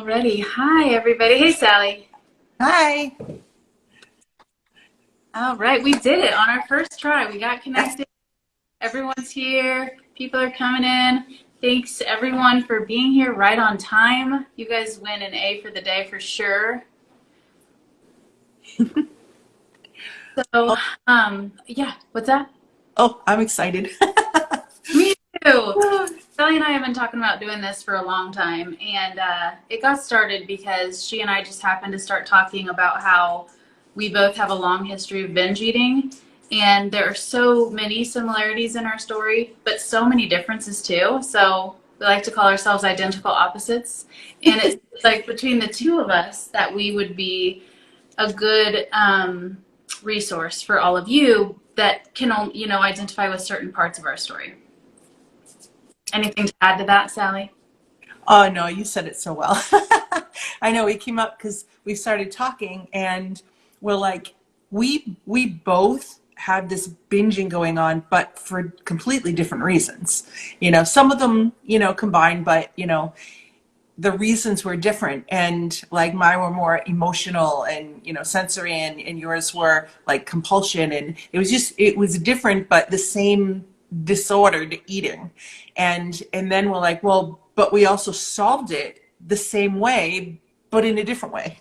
Alrighty. Hi, everybody. Hey, Sally. Hi. All right. We did it on our first try. We got Yes. connected. Everyone's here. People are coming in. Thanks, everyone, for being here right on time. You guys win an A for the day for sure. So, Oh, yeah, what's that? I'm excited. Me too. Sally and I have been talking about doing this for a long time, and it got started because she and I just happened to start talking about how we both have a long history of binge eating, and there are so many similarities in our story, but so many differences too. So we like to call ourselves identical opposites, and it's like between the two of us that we would be a good resource for all of you that can, identify with certain parts of our story. Anything to add to that, Sally? Oh no, you said it so well. I know we came up because we started talking and we're like, we both had this binging going on, but for completely different reasons. Some of them, combined, but the reasons were different. And like mine were more emotional and sensory, and yours were like compulsion, and it was different but the same disordered eating. And then we're like, well, but we also solved it the same way but in a different way,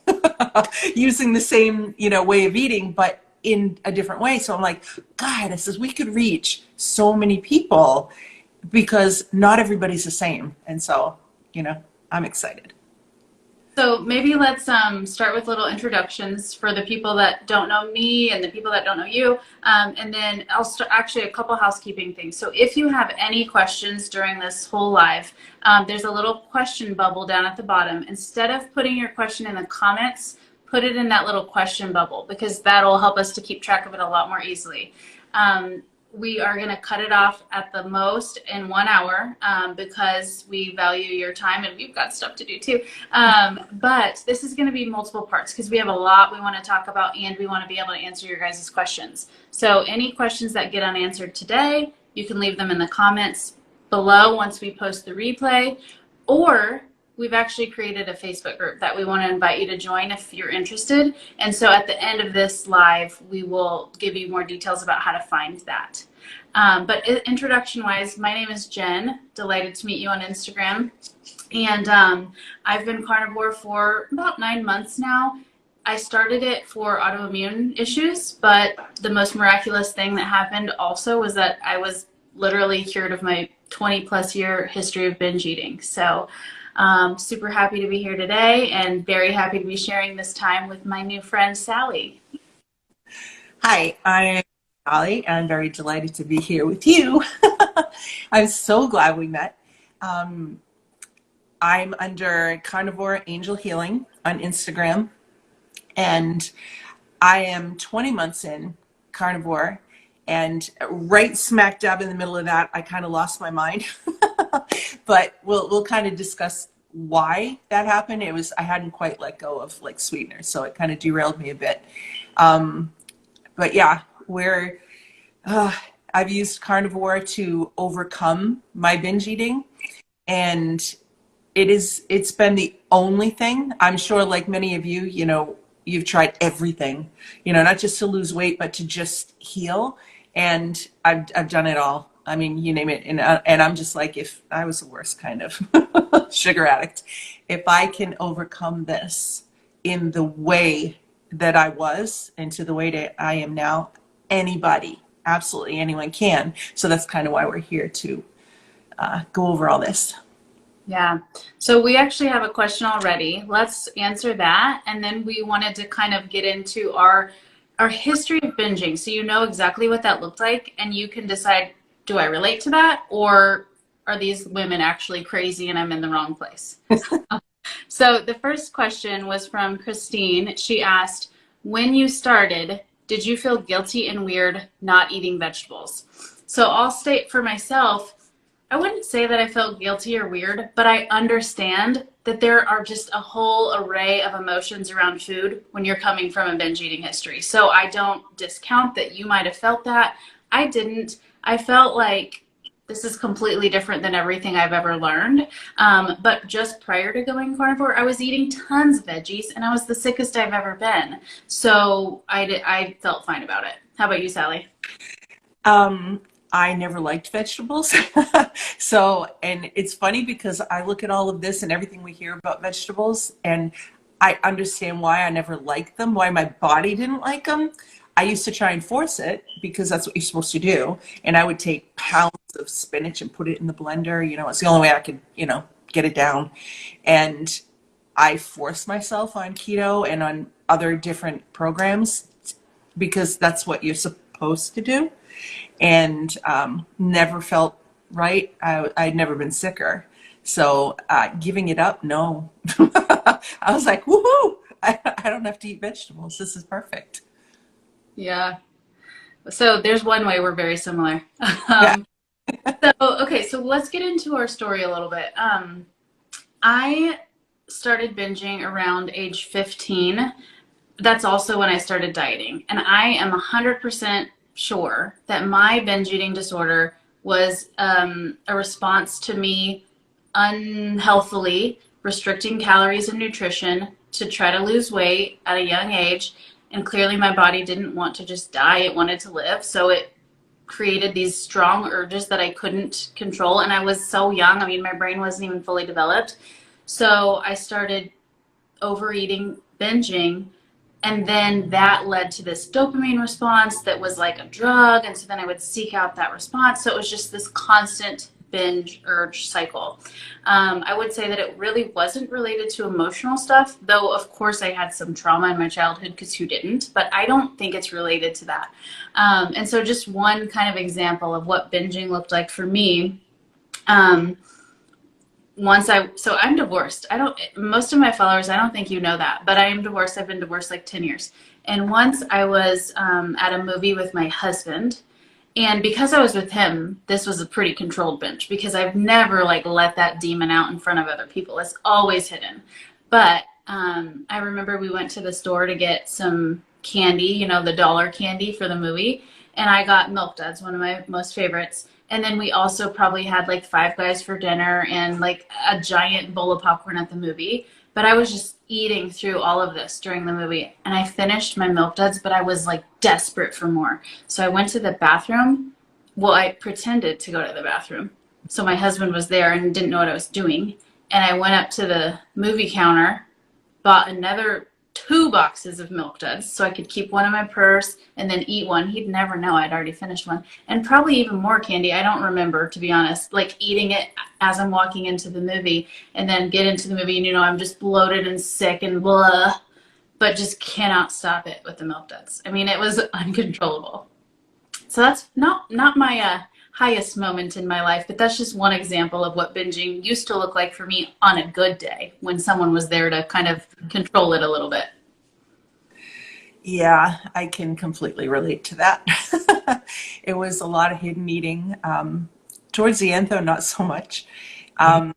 using the same way of eating but in a different way. So I'm like, God, I says we could reach so many people because not everybody's the same. And so I'm excited. So maybe let's start with little introductions for the people that don't know me and the people that don't know you. And then I'll start actually a couple housekeeping things. So if you have any questions during this whole live, there's a little question bubble down at the bottom. Instead of putting your question in the comments, put it in that little question bubble because that'll help us to keep track of it a lot more easily. We are going to cut it off at the most in 1 hour because we value your time and we've got stuff to do too. But this is going to be multiple parts because we have a lot we want to talk about and we want to be able to answer your guys' questions. So any questions that get unanswered today, you can leave them in the comments below once we post the replay, or we've actually created a Facebook group that we want to invite you to join if you're interested. And so at the end of this live, we will give you more details about how to find that. But introduction-wise, my name is Jen. Delighted to meet you on Instagram. And I've been carnivore for about 9 months now. I started it for autoimmune issues, but the most miraculous thing that happened also was that I was literally cured of my 20-plus year history of binge eating. So super happy to be here today and very happy to be sharing this time with my new friend, Sally. Hi, I'm Holly, and I'm very delighted to be here with you. I'm so glad we met. I'm under Carnivore Angel Healing on Instagram, and I am 20 months in carnivore, and right smack dab in the middle of that, I kind of lost my mind. But we'll kind of discuss why that happened. I hadn't quite let go of like sweeteners, so it kind of derailed me a bit. But yeah, I've used carnivore to overcome my binge eating, and it's been the only thing. I'm sure like many of you, you've tried everything, not just to lose weight, but to just heal. And I've done it all. I mean, you name it. And I'm just like, if I was the worst kind of sugar addict, if I can overcome this in the way that I was and to the way that I am now, anybody, absolutely anyone can. So that's kind of why we're here to go over all this. Yeah. So we actually have a question already. Let's answer that. And then we wanted to kind of get into our history of binging. So you know exactly what that looked like and you can decide, do I relate to that or are these women actually crazy and I'm in the wrong place? So the first question was from Christine. She asked, when you started, did you feel guilty and weird not eating vegetables? So I'll state for myself, I wouldn't say that I felt guilty or weird, but I understand that there are just a whole array of emotions around food when you're coming from a binge eating history. So I don't discount that you might have felt that. I didn't. I felt like this is completely different than everything I've ever learned. But just prior to going carnivore, I was eating tons of veggies and I was the sickest I've ever been. So I felt fine about it. How about you, Sally? Um, I never liked vegetables. So, and it's funny because I look at all of this and everything we hear about vegetables, and I understand why I never liked them, why my body didn't like them. I used to try and force it because that's what you're supposed to do. And I would take pounds of spinach and put it in the blender. You know, it's the only way I could, get it down. And I forced myself on keto and on other different programs because that's what you're supposed to do, and never felt right. I'd never been sicker. So giving it up, no. I was like, woohoo! I don't have to eat vegetables. This is perfect. Yeah. So there's one way we're very similar. Yeah. Um, okay, so let's get into our story a little bit. I started binging around age 15. That's also when I started dieting. And I am 100% sure that my binge eating disorder was a response to me unhealthily restricting calories and nutrition to try to lose weight at a young age. And clearly, my body didn't want to just die, it wanted to live. So it created these strong urges that I couldn't control. And I was so young. I mean, my brain wasn't even fully developed. So I started overeating, binging, and then that led to this dopamine response that was like a drug. And so then I would seek out that response. So it was just this constant binge urge cycle. I would say that it really wasn't related to emotional stuff, though of course I had some trauma in my childhood, because who didn't? But I don't think it's related to that. And so just one kind of example of what binging looked like for me. Um, so I'm divorced. Most of my followers, I don't think you know that, but I am divorced. I've been divorced like 10 years. And once I was at a movie with my husband, and because I was with him, this was a pretty controlled binge because I've never like let that demon out in front of other people. It's always hidden. But I remember we went to the store to get some candy, the dollar candy for the movie, and I got Milk Duds, one of my most favorites. And then we also probably had like Five Guys for dinner and like a giant bowl of popcorn at the movie. But I was just eating through all of this during the movie. And I finished my Milk Duds, but I was like desperate for more. So I went to the bathroom. Well, I pretended to go to the bathroom. So my husband was there and didn't know what I was doing. And I went up to the movie counter, bought another 2 boxes of Milk Duds so I could keep one in my purse and then eat one. He'd never know I'd already finished one. And probably even more candy. I don't remember, to be honest, like eating it as I'm walking into the movie, and then get into the movie and I'm just bloated and sick and blah, but just cannot stop it with the Milk Duds. I mean, it was uncontrollable. So that's not my highest moment in my life, but that's just one example of what binging used to look like for me on a good day when someone was there to kind of control it a little bit. Yeah, I can completely relate to that. It was a lot of hidden eating. Towards the end, though, not so much. Um,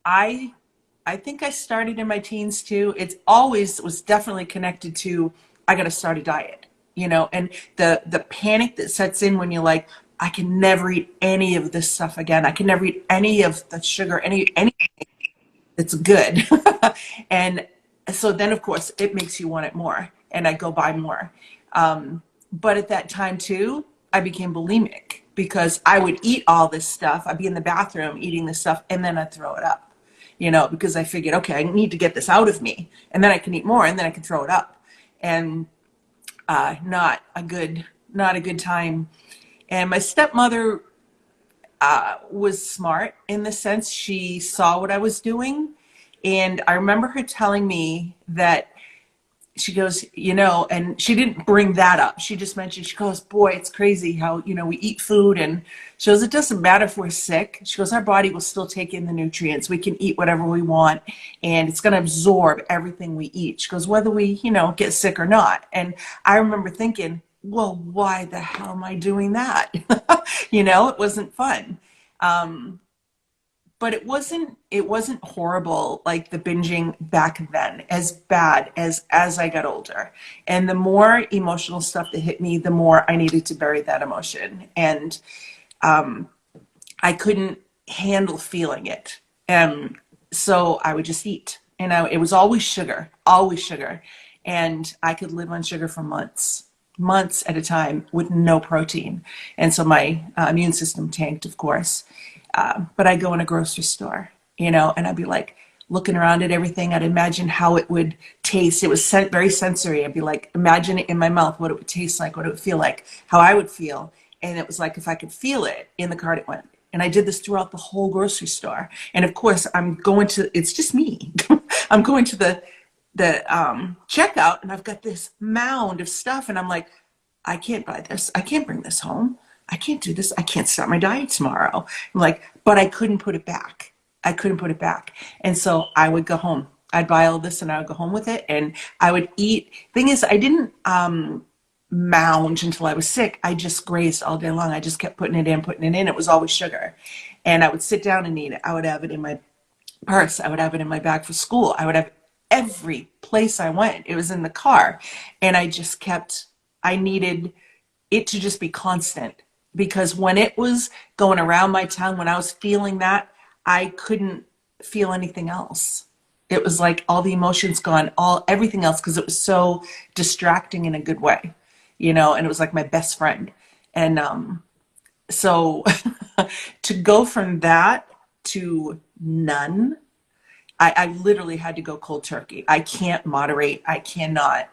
I I think I started in my teens too. It's always was definitely connected to I got to start a diet, and the panic that sets in when you're like, I can never eat any of this stuff again. I can never eat any of the sugar, any that's good. And so then of course it makes you want it more and I go buy more. But at that time too, I became bulimic because I would eat all this stuff. I'd be in the bathroom eating this stuff and then I'd throw it up, because I figured, okay, I need to get this out of me and then I can eat more and then I can throw it up. And not a good time. And my stepmother was smart in the sense she saw what I was doing. And I remember her telling me that she goes, and she didn't bring that up. She just mentioned, she goes, boy, it's crazy how, we eat food. And she goes, it doesn't matter if we're sick. She goes, our body will still take in the nutrients. We can eat whatever we want and it's going to absorb everything we eat. She goes, whether we, get sick or not. And I remember thinking, well, why the hell am I doing that? It wasn't fun. But it wasn't horrible like the binging back then, as bad as I got older. And the more emotional stuff that hit me, the more I needed to bury that emotion. And I couldn't handle feeling it. And so I would just eat. And it was always sugar, always sugar. And I could live on sugar for months, months at a time with no protein. And so my immune system tanked, of course. But I'd go in a grocery store, and I'd be like looking around at everything. I'd imagine how it would taste. It was very sensory. I'd be like, imagine it in my mouth, what it would taste like, what it would feel like, how I would feel. And it was like, if I could feel it, in the cart it went. And I did this throughout the whole grocery store. And of course, it's just me. I'm going to the checkout, and I've got this mound of stuff. And I'm like, I can't buy this. I can't bring this home. I can't do this. I can't start my diet tomorrow. I'm like, but I couldn't put it back. I couldn't put it back. And so I would go home. I'd buy all this and I would go home with it. And I would eat. Thing is, I didn't mound until I was sick. I just grazed all day long. I just kept putting it in, putting it in. It was always sugar. And I would sit down and eat it. I would have it in my purse. I would have it in my bag for school. I would have every place I went. It was in the car. And I needed it to just be constant, because when it was going around my tongue, when I was feeling that, I couldn't feel anything else. It was like all the emotions gone, everything else, because it was so distracting in a good way, and it was like my best friend. And so to go from that to none, I literally had to go cold turkey. I can't moderate. I cannot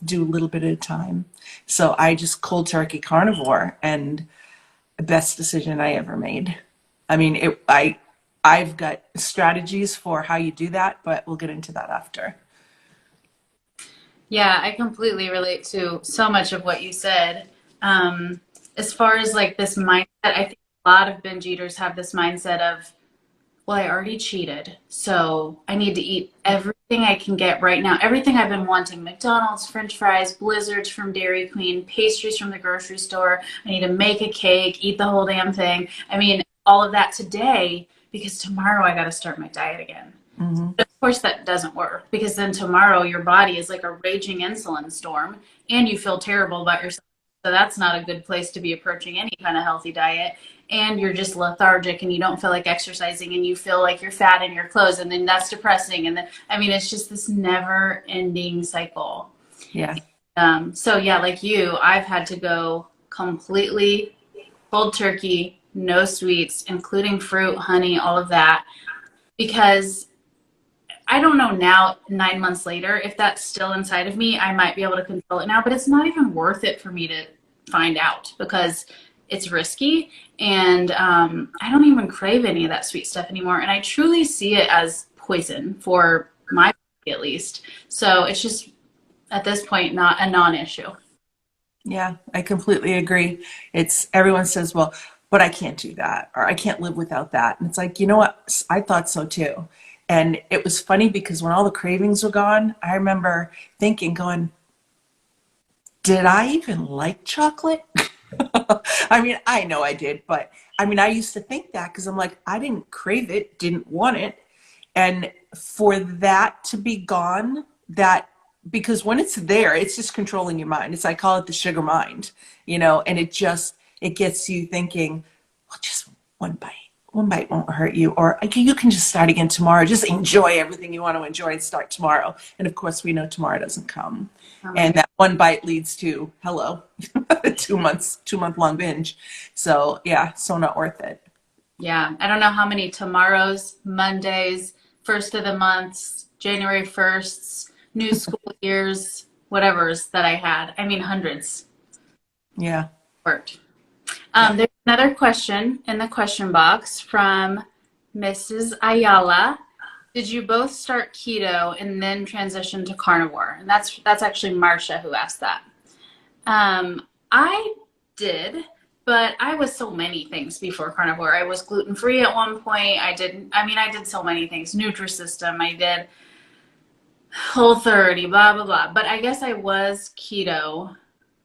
do a little bit at a time. So I just cold turkey carnivore, and the best decision I ever made. I mean, I've got strategies for how you do that, but we'll get into that after. Yeah, I completely relate to so much of what you said. As far as like this mindset, I think a lot of binge eaters have this mindset of, well, I already cheated, so I need to eat everything I can get right now. Everything I've been wanting: McDonald's, French fries, blizzards from Dairy Queen, pastries from the grocery store. I need to make a cake, eat the whole damn thing. I mean, all of that today, because tomorrow I got to start my diet again. Mm-hmm. But of course, that doesn't work, because then tomorrow your body is like a raging insulin storm and you feel terrible about yourself. So that's not a good place to be approaching any kind of healthy diet. And you're just lethargic and you don't feel like exercising and you feel like you're fat in your clothes, and then that's depressing. And then, I mean, it's just this never ending cycle. Yeah. So yeah, like you, I've had to go completely cold turkey, no sweets, including fruit, honey, all of that, because I don't know now, 9 months later, if that's still inside of me. I might be able to control it now, but it's not even worth it for me to find out, because it's risky. And I don't even crave any of that sweet stuff anymore. And I truly see it as poison for my body, at least. So it's just, at this point, not a non-issue. Yeah, I completely agree. Everyone says, well, but I can't do that, or I can't live without that. And it's like, you know what? I thought so too. And it was funny because when all the cravings were gone, I remember thinking, going, did I even like chocolate? I mean, I know I did, but I mean, I used to think that because I'm like, I didn't crave it, didn't want it. And for that to be gone, because when it's there, it's just controlling your mind. I call it the sugar mind, and it gets you thinking, well, just one bite. One bite won't hurt you, or okay, you can just start again tomorrow. Just enjoy everything you want to enjoy and start tomorrow. And of course, we know tomorrow doesn't come. And that one bite leads to, hello, 2 month long binge. So yeah, so not worth it. Yeah, I don't know how many tomorrows, Mondays, first of the months, January 1st, new school years, whatever's that I had. I mean, hundreds. Yeah. Worked. There's another question in the question box from Mrs. Ayala. Did you both start keto and then transition to carnivore? And that's actually Marcia who asked that. I did, but I was so many things before carnivore. I was gluten-free at one point. I did so many things. Nutrisystem, I did Whole30, blah, blah, blah. But I guess I was keto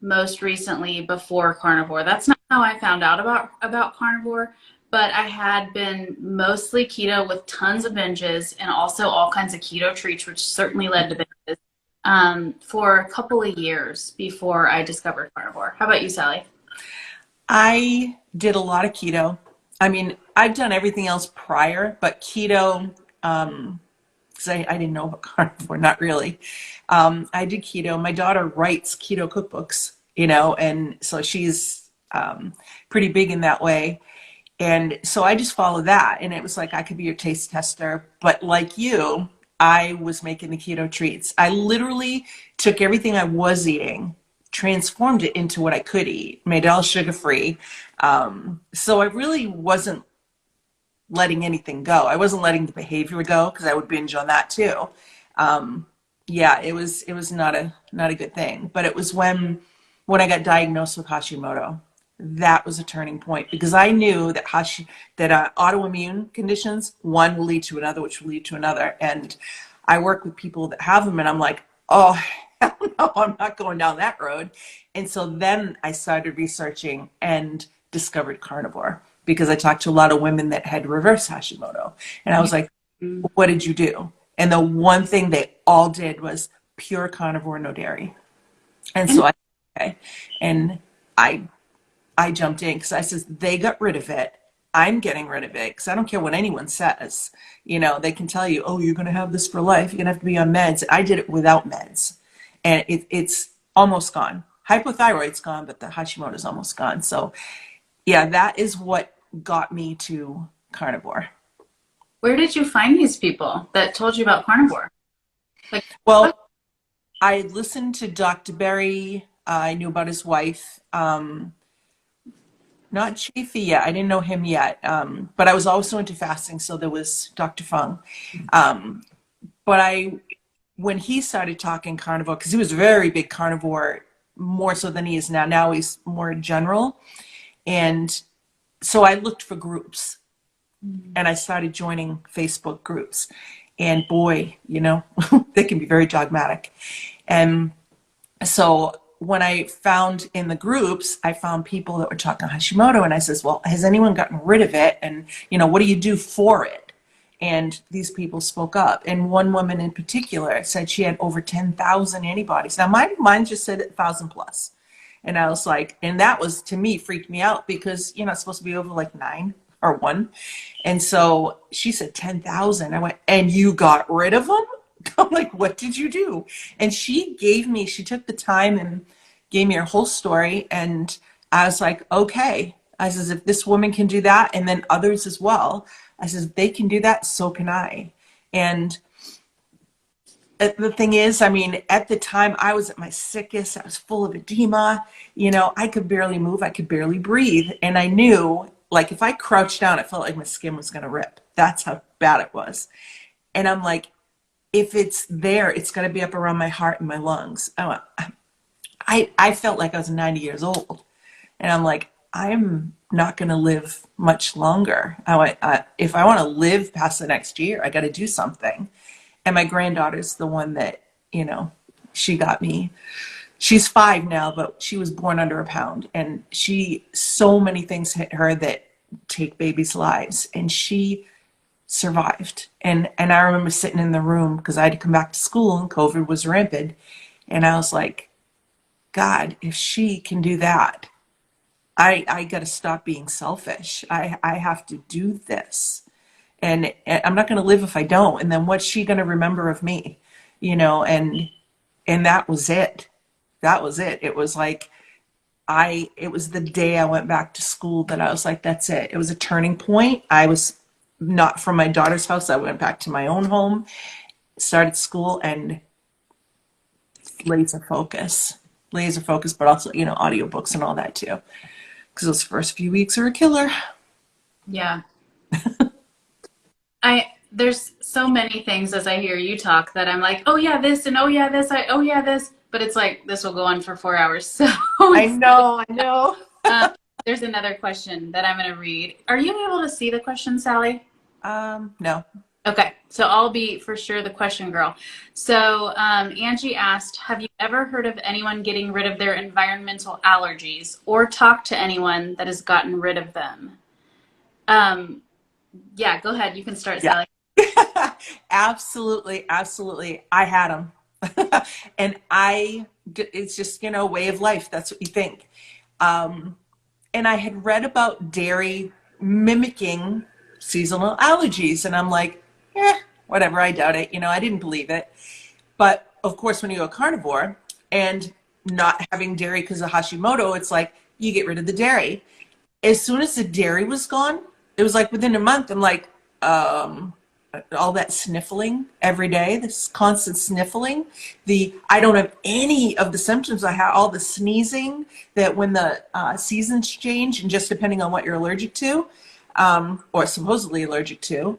most recently before carnivore. That's not how I found out about carnivore, but I had been mostly keto with tons of binges and also all kinds of keto treats, which certainly led to binges, for a couple of years before I discovered carnivore. How about you, Sally? I did a lot of keto. I mean, I've done everything else prior, but keto, because I didn't know about carnivore, not really. I did keto. My daughter writes keto cookbooks, and so she's pretty big in that way. And so I just followed that. And it was like, I could be your taste tester. But like you, I was making the keto treats. I literally took everything I was eating, transformed it into what I could eat, made it all sugar free. So I really wasn't letting anything go. I wasn't letting the behavior go because I would binge on that too. Yeah, it was not a good thing. But it was when I got diagnosed with Hashimoto, that was a turning point because I knew that autoimmune conditions, one will lead to another, which will lead to another. And I work with people that have them, and I'm like, oh, hell no, I'm not going down that road. And so then I started researching and discovered carnivore because I talked to a lot of women that had reverse Hashimoto. And I was like, what did you do? And the one thing they all did was pure carnivore, no dairy. And so okay. And I I jumped in because I says they got rid of it. I'm getting rid of it because I don't care what anyone says. They can tell you, oh, you're going to have this for life. You're going to have to be on meds. I did it without meds, and it's almost gone. Hypothyroid's gone, but the Hashimoto's almost gone. So, yeah, that is what got me to carnivore. Where did you find these people that told you about carnivore? Like, Well, I listened to Dr. Berry. I knew about his wife. Not Chafee yet. I didn't know him yet. But I was also into fasting, so there was Dr. Fung. Um, but when he started talking carnivore, because he was a very big carnivore, more so than he is now. Now he's more general. And so I looked for groups and I started joining Facebook groups. And boy, they can be very dogmatic. And so when I found in the groups, I found people that were talking Hashimoto, and I says, well, has anyone gotten rid of it? And, what do you do for it? And these people spoke up. And one woman in particular said she had over 10,000 antibodies. Now, mine just said 1,000 plus. And I was like, and that was, to me, freaked me out because you're not supposed to be over like 9 or 1. And so she said 10,000. I went, and you got rid of them? I'm like, what did you do? And she took the time and gave me her whole story. And I was like, okay. I says, if this woman can do that, and then others as well, I says, if they can do that, so can I. And the thing is, I mean, at the time I was at my sickest, I was full of edema, I could barely move, I could barely breathe. And I knew, like, if I crouched down, it felt like my skin was going to rip. That's how bad it was. And I'm like, if it's there, it's got to be up around my heart and my lungs. I felt like I was 90 years old. And I'm like, I'm not going to live much longer. If I want to live past the next year, I got to do something. And my granddaughter's the one that, she got me. She's 5 now, but she was born under a pound. And so many things hit her that take babies' lives. And she survived. And I remember sitting in the room because I had to come back to school and COVID was rampant. And I was like, God, if she can do that, I got to stop being selfish. I have to do this. And I'm not going to live if I don't. And then what's she going to remember of me? And that was it. That was it. It was like, it was the day I went back to school that I was like, that's it. It was a turning point. I was not from my daughter's house. I went back to my own home, started school, and laser focus, but also, audiobooks and all that too. Because those first few weeks are a killer. yeah. There's so many things as I hear you talk that I'm like, oh yeah, this, and oh yeah, this, oh yeah, this, but it's like, this will go on for 4 hours. So I know. There's another question that I'm going to read. Are you able to see the question, Sally? No. Okay, so I'll be for sure the question girl. So Angie asked, have you ever heard of anyone getting rid of their environmental allergies or talked to anyone that has gotten rid of them? Yeah, go ahead. You can start, Sally. Absolutely. I had them. And it's just, way of life. That's what you think. and I had read about dairy mimicking seasonal allergies, and I'm like, whatever, I doubt it. I didn't believe it. But of course, when you go carnivore and not having dairy because of Hashimoto, it's like you get rid of the dairy. As soon as the dairy was gone, it was like within a month, I'm like, all that sniffling every day, this constant sniffling, I don't have any of the symptoms I have, all the sneezing that when the seasons change, and just depending on what you're allergic to, or supposedly allergic to,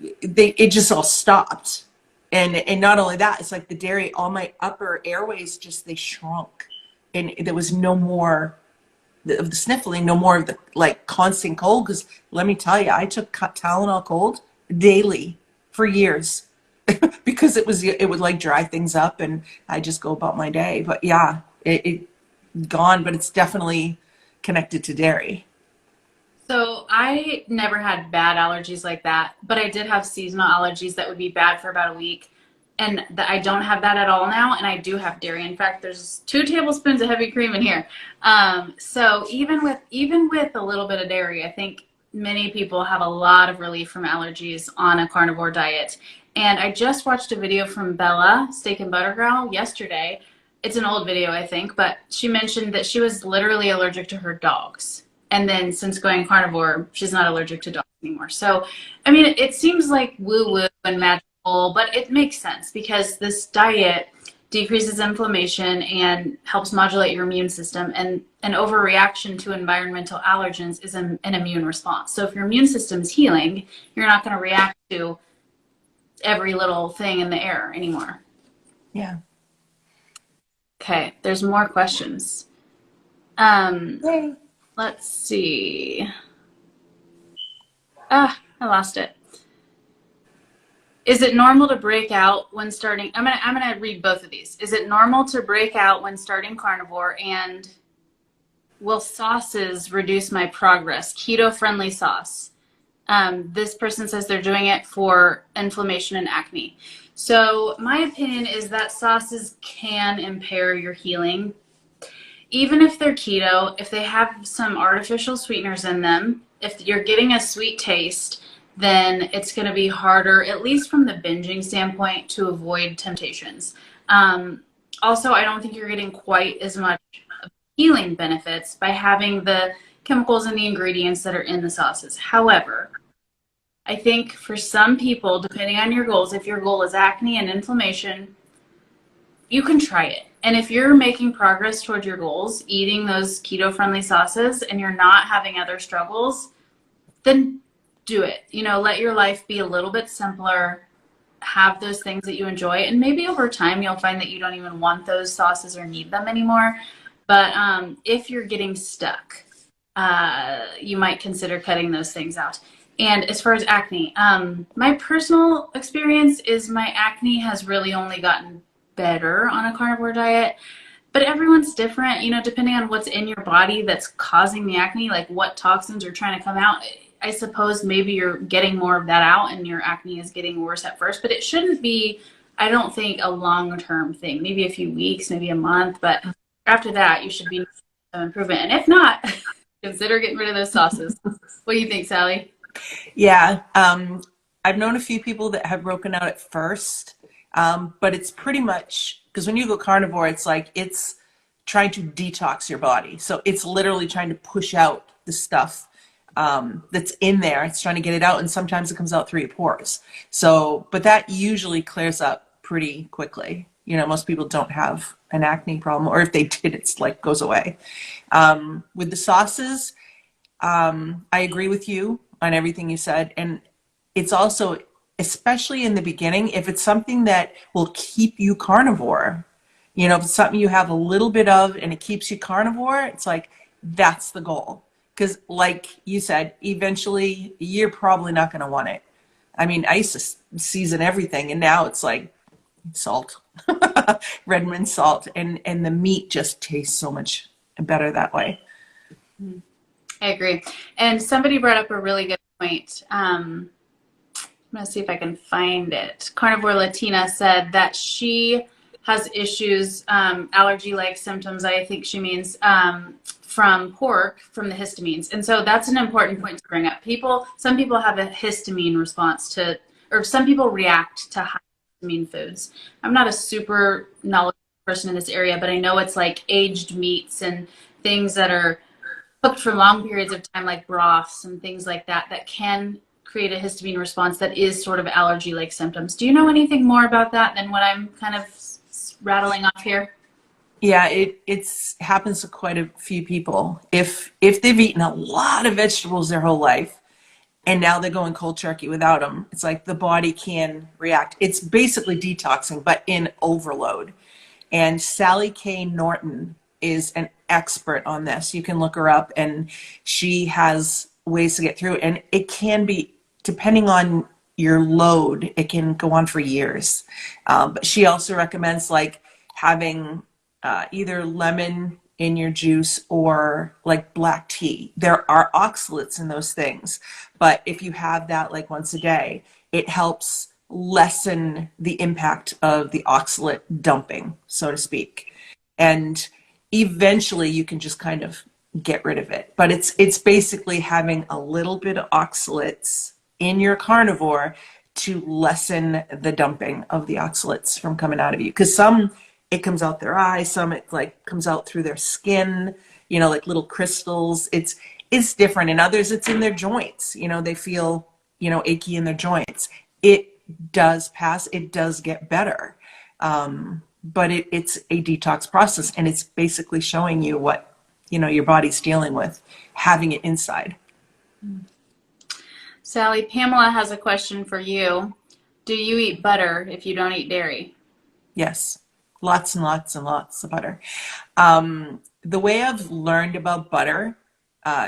it just all stopped. And not only that, it's like the dairy, all my upper airways they shrunk, and there was no more of the sniffling, no more of the like constant cold. Because let me tell you, I took Tylenol cold daily for years because it would like dry things up, and I just go about my day. But yeah, it gone, but it's definitely connected to dairy. So I never had bad allergies like that, but I did have seasonal allergies that would be bad for about a week. And I don't have that at all now, and I do have dairy. In fact, there's 2 tablespoons of heavy cream in here. So even with a little bit of dairy, I think many people have a lot of relief from allergies on a carnivore diet. And I just watched a video from Bella, Steak and Butter Girl, yesterday. It's an old video, I think, but she mentioned that she was literally allergic to her dogs. And then since going carnivore, she's not allergic to dogs anymore. So, I mean, it seems like woo-woo and magical, but it makes sense because this diet decreases inflammation and helps modulate your immune system. And an overreaction to environmental allergens is an immune response. So if your immune system is healing, you're not going to react to every little thing in the air anymore. Yeah. Okay, there's more questions. Yay. Let's see. I lost it. Is it normal to break out when starting? I'm gonna read both of these. Is it normal to break out when starting carnivore? And will sauces reduce my progress? Keto-friendly sauce. This person says they're doing it for inflammation and acne. So my opinion is that sauces can impair your healing. Even if they're keto, if they have some artificial sweeteners in them, if you're getting a sweet taste, then it's going to be harder, at least from the binging standpoint, to avoid temptations. Also, I don't think you're getting quite as much healing benefits by having the chemicals and the ingredients that are in the sauces. However, I think for some people, depending on your goals, if your goal is acne and inflammation, you can try it. And if you're making progress toward your goals, eating those keto-friendly sauces, and you're not having other struggles, then do it. Let your life be a little bit simpler. Have those things that you enjoy. And maybe over time, you'll find that you don't even want those sauces or need them anymore. But if you're getting stuck, you might consider cutting those things out. And as far as acne, my personal experience is my acne has really only gotten better on a carnivore diet, but everyone's different, depending on what's in your body that's causing the acne, like what toxins are trying to come out. I suppose maybe you're getting more of that out and your acne is getting worse at first, but it shouldn't be, I don't think, a long-term thing. Maybe a few weeks, maybe a month, but after that, you should be some improvement. And if not, consider getting rid of those sauces. What do you think, Sally? Yeah. I've known a few people that have broken out at first. But it's pretty much, because when you go carnivore, it's like it's trying to detox your body. So it's literally trying to push out the stuff that's in there. It's trying to get it out, and sometimes it comes out through your pores. So, but that usually clears up pretty quickly. Most people don't have an acne problem, or if they did, it's like goes away. With the sauces, I agree with you on everything you said. And it's also, especially in the beginning, if it's something that will keep you carnivore, if it's something you have a little bit of and it keeps you carnivore, it's like, that's the goal. Because like you said, eventually you're probably not going to want it. I mean, I used to season everything, and now it's like salt, Redmond salt, and the meat just tastes so much better that way. I agree. And somebody brought up a really good point. I'm going to see if I can find it. Carnivore Latina said that she has issues, allergy-like symptoms, I think she means, from pork from the histamines. And so that's an important point to bring up. Some people have a histamine response to, or some people react to high histamine foods. I'm not a super knowledgeable person in this area, but I know it's like aged meats and things that are cooked for long periods of time, like broths and things like that, that can create a histamine response that is sort of allergy-like symptoms. Do you know anything more about that than what I'm kind of rattling off here? Yeah, it's happens to quite a few people. If they've eaten a lot of vegetables their whole life and now they're going cold turkey without them, it's like the body can react. It's basically detoxing, but in overload. And Sally K. Norton is an expert on this. You can look her up, and she has ways to get through it. And it can be, depending on your load, it can go on for years. But she also recommends like having either lemon in your juice or like black tea. There are oxalates in those things, but if you have that like once a day, it helps lessen the impact of the oxalate dumping, so to speak. And eventually you can just kind of get rid of it. But it's basically having a little bit of oxalates in your carnivore to lessen the dumping of the oxalates from coming out of you. Because some it comes out their eyes, some it like comes out through their skin, like little crystals. It's different. And others it's in their joints. They feel, achy in their joints. It does pass, it does get better. But it's a detox process, and it's basically showing you what, your body's dealing with, having it inside. Sally, Pamela has a question for you. Do you eat butter if you don't eat dairy? Yes. Lots and lots and lots of butter. The way I've learned about butter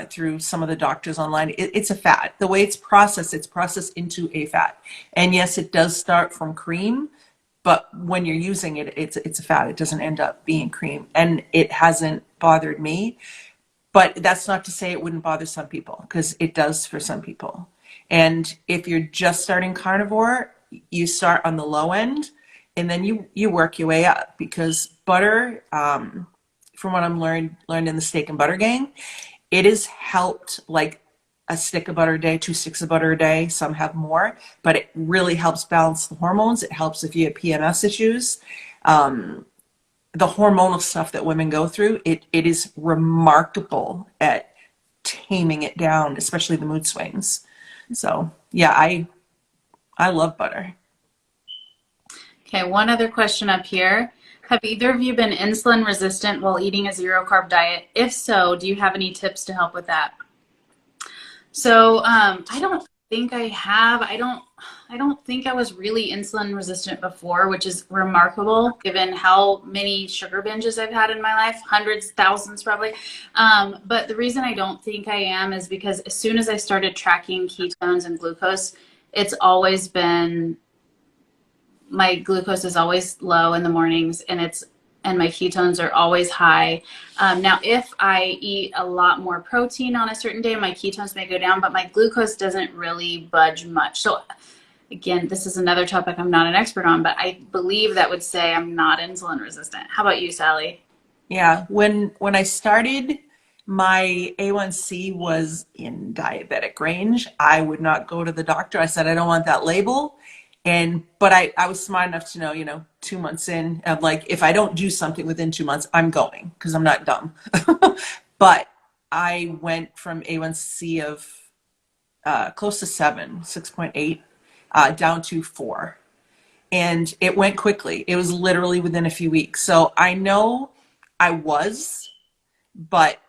through some of the doctors online, it's a fat. The way it's processed into a fat. And yes, it does start from cream, but when you're using it, it's a fat. It doesn't end up being cream. And it hasn't bothered me. But that's not to say it wouldn't bother some people, because it does for some people. And if you're just starting carnivore, you start on the low end, and then you work your way up, because butter, from what I'm learned in the steak and butter gang, it has helped like a stick of butter a day, 2 sticks of butter a day. Some have more, but it really helps balance the hormones. It helps if you have PMS issues. The hormonal stuff that women go through, it is remarkable at taming it down, especially the mood swings. So yeah, I love butter. Okay, one other question up here. Have either of you been insulin resistant while eating a zero carb diet? If so, do you have any tips to help with that? So I don't think I have. I don't think I was really insulin resistant before, which is remarkable given how many sugar binges I've had in my life, hundreds, thousands probably. But the reason I don't think I am is because as soon as I started tracking ketones and glucose, it's always been, my glucose is always low in the mornings, and my ketones are always high. Now, if I eat a lot more protein on a certain day, my ketones may go down, but my glucose doesn't really budge much. So again, this is another topic I'm not an expert on, but I believe that would say I'm not insulin resistant. How about you, Sally? Yeah, when I started, my A1C was in diabetic range. I would not go to the doctor. I said, I don't want that label. But I was smart enough to know, 2 months in, of like, if I don't do something within 2 months, I'm going, because I'm not dumb. But I went from A1C of close to 7, 6.8, down to 4. And it went quickly. It was literally within a few weeks. So I know I was, but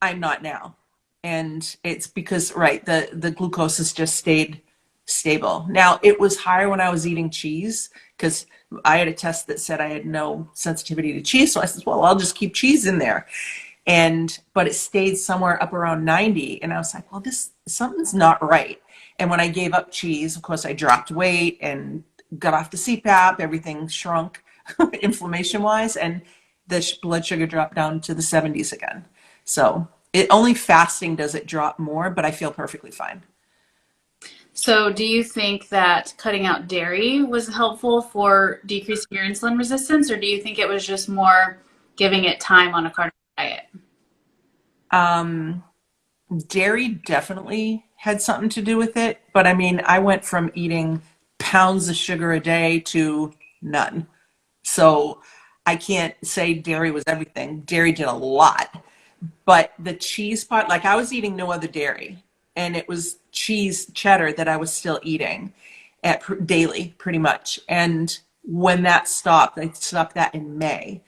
I'm not now. And it's because, right, the glucose has just stayed stable. Now, it was higher when I was eating cheese, because I had a test that said I had no sensitivity to cheese. So I said, well, I'll just keep cheese in there. But it stayed somewhere up around 90. And I was like, well, something's not right. And when I gave up cheese, of course, I dropped weight and got off the CPAP. Everything shrunk inflammation wise. And the blood sugar dropped down to the 70s again. So only fasting does it drop more, but I feel perfectly fine. So do you think that cutting out dairy was helpful for decreasing your insulin resistance, or do you think it was just more giving it time on a carnivore diet? Dairy definitely had something to do with it, but I mean, I went from eating pounds of sugar a day to none. So I can't say dairy was everything. Dairy did a lot. But the cheese part, like I was eating no other dairy, and it was cheese cheddar that I was still eating daily, pretty much. And when that stopped, I stopped that in May.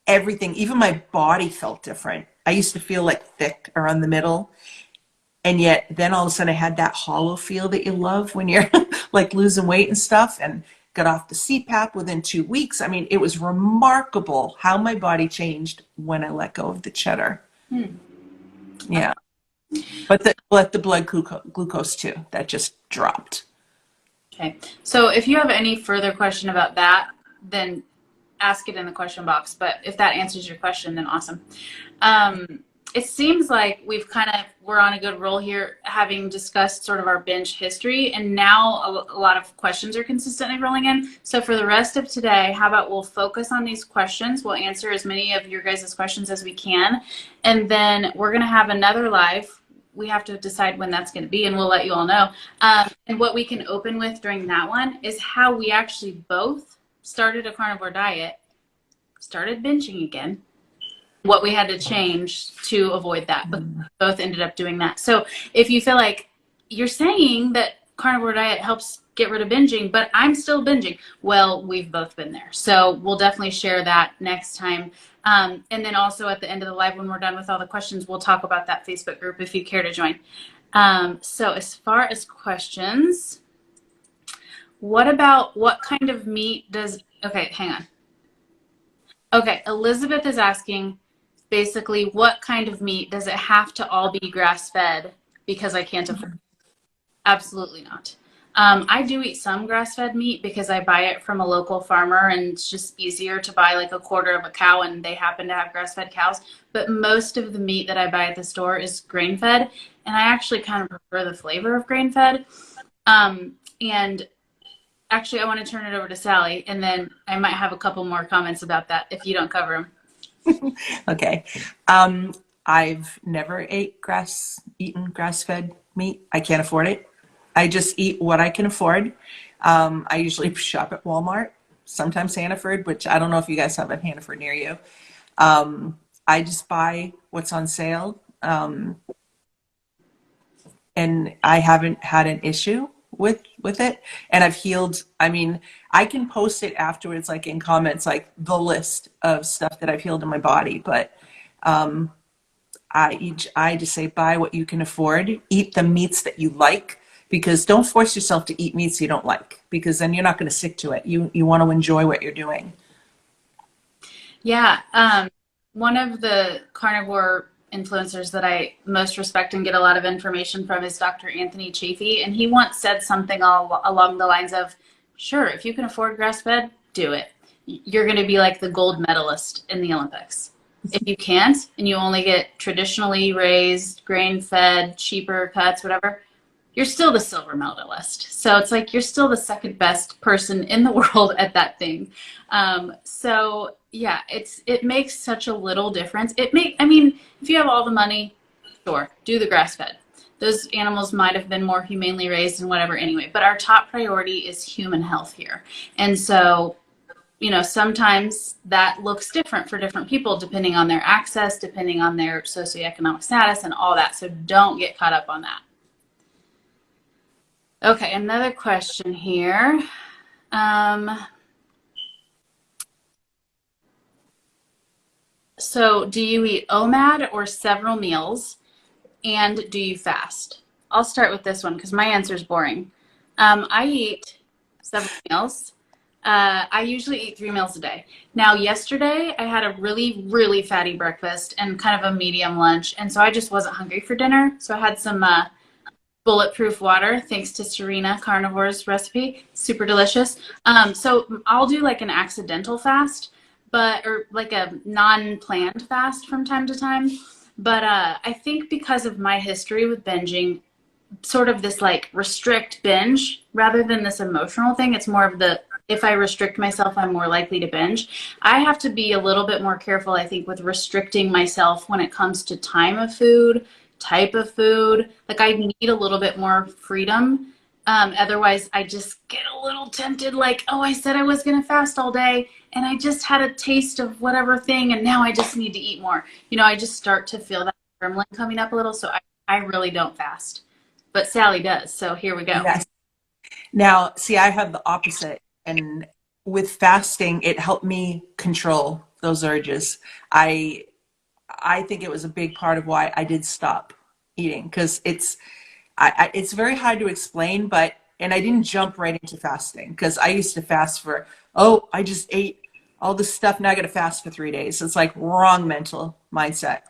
Everything, even my body felt different. I used to feel like thick around the middle, and yet then all of a sudden I had that hollow feel that you love when you're like losing weight and stuff, and got off the CPAP within 2 weeks. I mean, it was remarkable how my body changed when I let go of the cheddar. Yeah. But the blood glucose too, that just dropped. Okay. So if you have any further question about that, then ask it in the question box. But if that answers your question, then awesome. It seems like we're on a good roll here, having discussed sort of our binge history, and now a lot of questions are consistently rolling in. So for the rest of today, how about we'll focus on these questions. We'll answer as many of your guys' questions as we can. And then we're going to have another live. We have to decide when that's going to be, and we'll let you all know. And what we can open with during that one is how we actually both started a carnivore diet, started binging again, what we had to change to avoid that, but both ended up doing that. So if you feel like you're saying that carnivore diet helps get rid of binging, but I'm still binging, well, we've both been there. So we'll definitely share that next time. And then also at the end of the live, when we're done with all the questions, we'll talk about that Facebook group if you care to join. So as far as questions, what kind of meat okay, hang on. Okay, Elizabeth is asking, basically, what kind of meat does it have to all be grass-fed because I can't afford it? Absolutely not. I do eat some grass-fed meat because I buy it from a local farmer, and it's just easier to buy like a quarter of a cow, and they happen to have grass-fed cows. But most of the meat that I buy at the store is grain-fed, and I actually kind of prefer the flavor of grain-fed. And actually, I want to turn it over to Sally, and then I might have a couple more comments about that if you don't cover them. Okay. I've never eaten grass-fed meat. I can't afford it. I just eat what I can afford. I usually shop at Walmart, sometimes Hannaford, which I don't know if you guys have a Hannaford near you. I just buy what's on sale. And I haven't had an issue with it, and I've healed. I mean, I can post it afterwards, like in comments, like the list of stuff that I've healed in my body. But I just say buy what you can afford, eat the meats that you like, because don't force yourself to eat meats you don't like, because then you're not going to stick to it. You want to enjoy what you're doing. Yeah, one of the carnivore influencers that I most respect and get a lot of information from is Dr. Anthony Chafee, and he once said something along the lines of, sure, if you can afford grass-fed, do it. You're going to be like the gold medalist in the Olympics. If you can't, and you only get traditionally raised, grain-fed, cheaper cuts, whatever, you're still the silver medalist. So it's like you're still the second best person in the world at that thing. So yeah, it makes such a little difference. I mean, if you have all the money, sure, do the grass-fed. Those animals might have been more humanely raised and whatever anyway, but our top priority is human health here. And so, you know, sometimes that looks different for different people depending on their access, depending on their socioeconomic status and all that. So don't get caught up on that. Okay, another question here. So do you eat OMAD or several meals, and do you fast? I'll start with this one because my answer is boring. I eat several meals. I usually eat 3 meals a day. Now, yesterday I had a really, really fatty breakfast and kind of a medium lunch, and so I just wasn't hungry for dinner. So I had some bulletproof water, thanks to Serena Carnivore's recipe. Super delicious. So I'll do like an accidental fast, or like a non-planned fast from time to time. But I think because of my history with binging, sort of this like restrict binge rather than this emotional thing, it's more of the if I restrict myself, I'm more likely to binge. I have to be a little bit more careful, I think, with restricting myself when it comes to time of food, type of food. Like I need a little bit more freedom. Otherwise, I just get a little tempted, like, oh, I said I was going to fast all day, and I just had a taste of whatever thing, and now I just need to eat more. I just start to feel that gremlin coming up a little, so I really don't fast. But Sally does, so here we go. Yes. Now, see, I have the opposite. And with fasting, it helped me control those urges. I I think it was a big part of why I did stop eating because it's very hard to explain, but and I didn't jump right into fasting because I used to fast for, oh, I just ate all this stuff, now I got to fast for 3 days. It's like wrong mental mindset.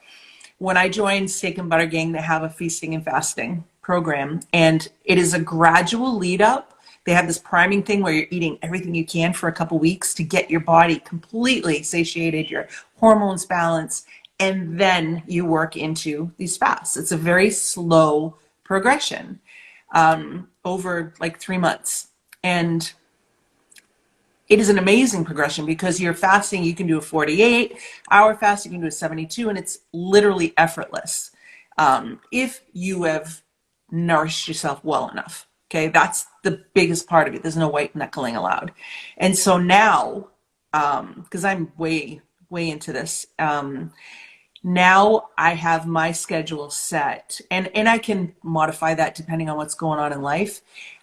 When I joined Steak and Butter Gang, they have a feasting and fasting program, and it is a gradual lead up. They have this priming thing where you're eating everything you can for a couple weeks to get your body completely satiated, your hormones balanced, and then you work into these fasts. It's a very slow progression over like 3 months. And it is an amazing progression because you're fasting, you can do a 48-hour fast, you can do a 72, and it's literally effortless if you have nourished yourself well enough. Okay, that's the biggest part of it. There's no white knuckling allowed. And so now, because I'm way into this, now I have my schedule set, and I can modify that depending on what's going on in life.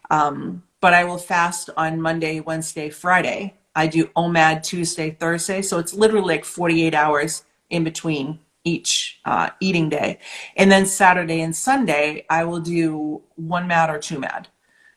But I will fast on Monday, Wednesday, Friday. I do OMAD Tuesday, Thursday. So it's literally like 48 hours in between each eating day. And then Saturday and Sunday, I will do one MAD or two MAD,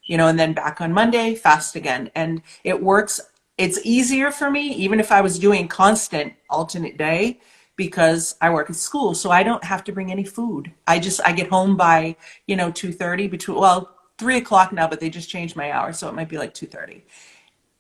and then back on Monday, fast again. And it works. It's easier for me, even if I was doing constant alternate day, because I work at school. So I don't have to bring any food. I get home by, 2:30 well, 3 o'clock now, but they just changed my hour. So it might be like 2:30.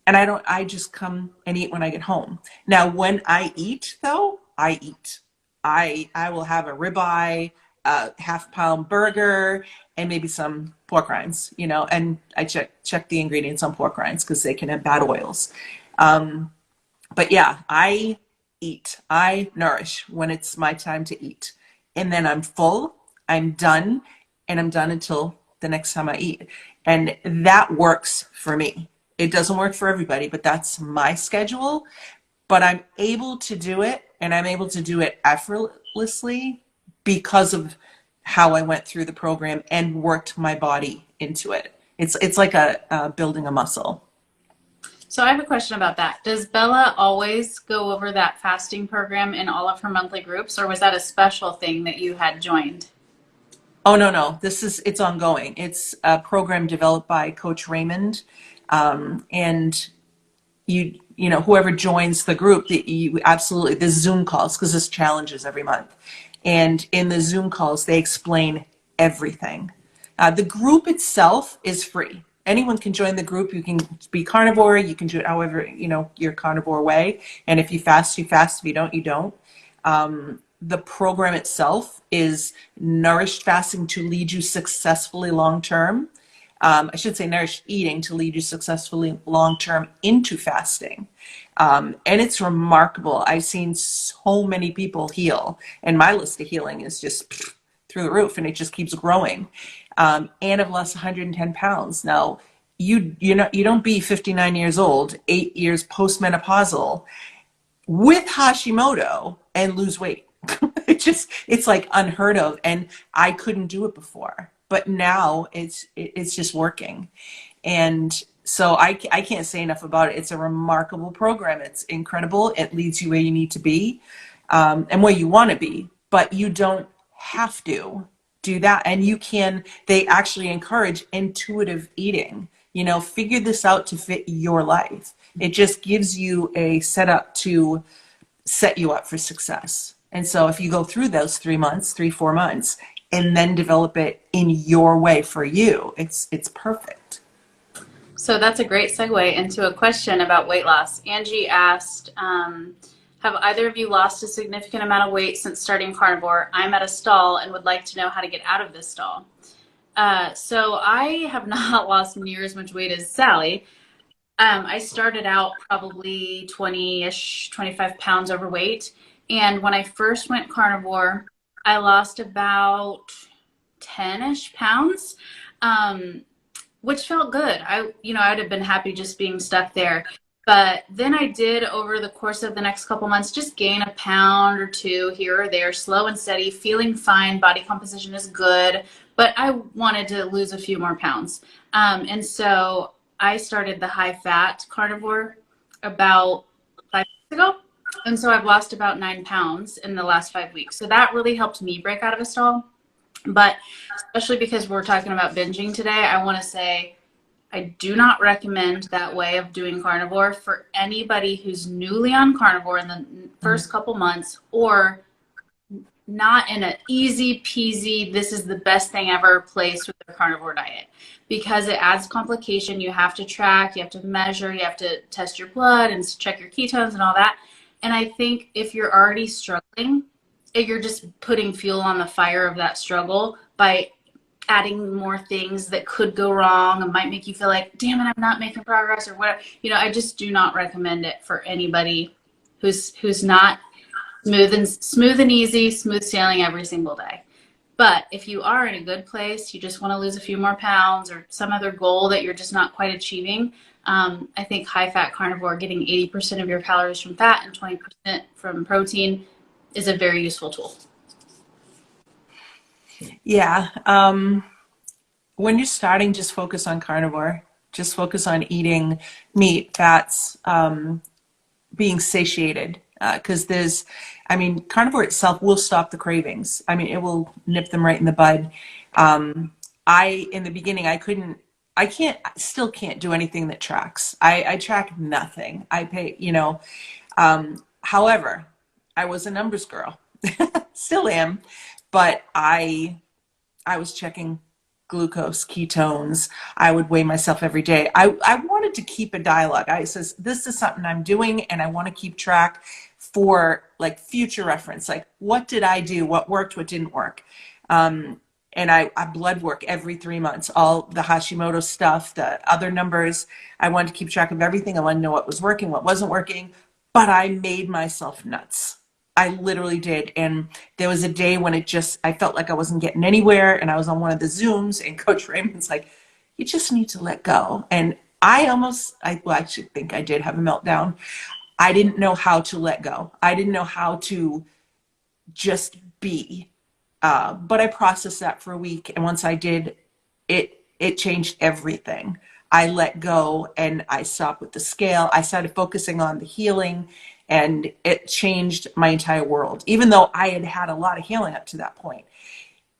And I just come and eat when I get home. Now, when I eat though, I eat. I will have a ribeye, a half-pound burger, and maybe some pork rinds, and I check the ingredients on pork rinds because they can have bad oils. But yeah, I eat. I nourish when it's my time to eat. And then I'm full, I'm done, and I'm done until the next time I eat. And that works for me. It doesn't work for everybody, but that's my schedule. But I'm able to do it, and I'm able to do it effortlessly because of how I went through the program and worked my body into it. It's like building a muscle. So I have a question about that. Does Bella always go over that fasting program in all of her monthly groups, or was that a special thing that you had joined? Oh, no. It's ongoing. It's a program developed by Coach Raymond. And whoever joins the group, you absolutely, there's Zoom calls because there's challenges every month. And in the Zoom calls, they explain everything. The group itself is free. Anyone can join the group. You can be carnivore. You can do it however, your carnivore way. And if you fast, you fast. If you don't, you don't. The program itself is nourished fasting to lead you successfully long term. I should say nourished eating to lead you successfully long term into fasting. And it's remarkable. I've seen so many people heal, and my list of healing is just through the roof, and it just keeps growing. And I've lost 110 pounds. Now, you don't be 59 years old, 8 years postmenopausal with Hashimoto and lose weight. It's like unheard of, and I couldn't do it before, but now it's just working. And so I can't say enough about it. It's a remarkable program. It's incredible. It leads you where you need to be, and where you want to be, but you don't have to do that. And they actually encourage intuitive eating. Figure this out to fit your life. It just gives you a setup to set you up for success. And so if you go through those 4 months, and then develop it in your way for you, it's perfect. So that's a great segue into a question about weight loss. Angie asked, have either of you lost a significant amount of weight since starting carnivore? I'm at a stall and would like to know how to get out of this stall. So I have not lost near as much weight as Sally. I started out probably 20-ish, 25 pounds overweight. And when I first went carnivore, I lost about 10-ish pounds, um, which felt good. I'd have been happy just being stuck there. But then I did, over the course of the next couple months, just gain a pound or two here or there, slow and steady, feeling fine. Body composition is good, but I wanted to lose a few more pounds. And so I started the high fat carnivore about 5 weeks ago. And so I've lost about 9 pounds in the last 5 weeks. So that really helped me break out of a stall. But especially because we're talking about binging today, I want to say I do not recommend that way of doing carnivore for anybody who's newly on carnivore in the first couple months, or not in an easy peasy, this is the best thing ever place with the carnivore diet, because it adds complication. You have to track, you have to measure, you have to test your blood and check your ketones and all that. And I think if you're already struggling, you're just putting fuel on the fire of that struggle by adding more things that could go wrong and might make you feel like, damn it, I'm not making progress or whatever. I just do not recommend it for anybody who's not smooth and easy, smooth sailing every single day. But if you are in a good place, you just want to lose a few more pounds or some other goal that you're just not quite achieving, I think high fat carnivore, getting 80% of your calories from fat and 20% from protein, is a very useful tool. Yeah. When you're starting, just focus on carnivore. Just focus on eating meat, fats, being satiated. Because carnivore itself will stop the cravings. It will nip them right in the bud. In the beginning, still can't do anything that tracks. I track nothing. I pay, however, I was a numbers girl, still am, but I was checking glucose, ketones. I would weigh myself every day. I wanted to keep a dialogue. I says, this is something I'm doing and I want to keep track for like future reference. Like, what did I do? What worked? What didn't work? And I blood work every 3 months, all the Hashimoto stuff, the other numbers. I wanted to keep track of everything. I wanted to know what was working, what wasn't working, but I made myself nuts. I literally did. And there was a day when I felt like I wasn't getting anywhere. And I was on one of the Zooms and Coach Raymond's like, you just need to let go. And I actually think I did have a meltdown. I didn't know how to let go. I didn't know how to just be. But I processed that for a week. And once I did, it changed everything. I let go and I stopped with the scale. I started focusing on the healing, and it changed my entire world. Even though I had had a lot of healing up to that point,